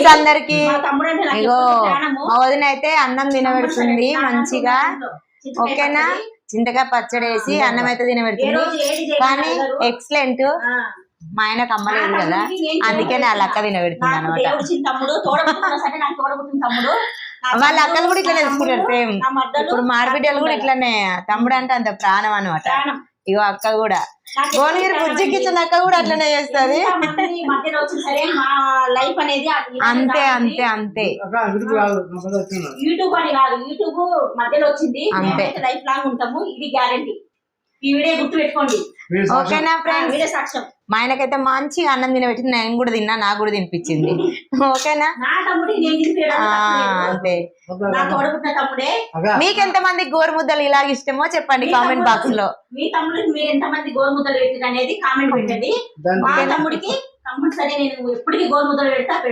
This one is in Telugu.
ఫ్రెండ్స్ అందరికి ఇగో మా వదిన అయితే అన్నం తినబెడుతుంది మంచిగా ఓకేనా చింతకాయ పచ్చడి వేసి అన్నం అయితే తినబెడుతుంది కానీ ఎక్సలెంట్ మా ఆయనకు అమ్మలేదు కదా అందుకే నా లక్క తినబెడుతుంది అనమాట వాళ్ళ అక్కలు కూడా ఇట్లా తెలుసుకుంటారు సేమ్ ఇప్పుడు మాడబిడ్డలు కూడా ఇట్లానే తమ్ముడు అంటే అంత ప్రాణం అనమాట ఇగో అక్క కూడా భువనగిరి బుజ్జికి ఇచ్చిన అక్క కూడా అట్లనే చేస్తుంది అంతే అంతే అంతే యూట్యూబ్ అని కాదు యూట్యూబ్ మధ్యలో వచ్చింది అంతే లైఫ్ లాంగ్ ఉంటాము ఇది గ్యారంటీ ఈ వీడియో గుర్తు పెట్టుకోండి ఓకేనా ఫ్రెండ్స్ మా ఆయనకైతే మంచిగా అన్నం తినబెట్టి నేను కూడా తిన్నా నాకు కూడా తినిపించింది ఓకేనా అంతే మీకెంత మంది గోరుముద్దలు ఇలాగ ఇష్టమో చెప్పండి కామెంట్ బాక్స్ లో మీ తమ్ముడికి మీరు ఎంత మంది గోరుముద్దలు పెట్టింది అనేది కామెంట్ పెట్టండి మా తమ్ముడికి కంపల్సరీ నేను ఎప్పటికీ గోరుముద్దలు పెడతాను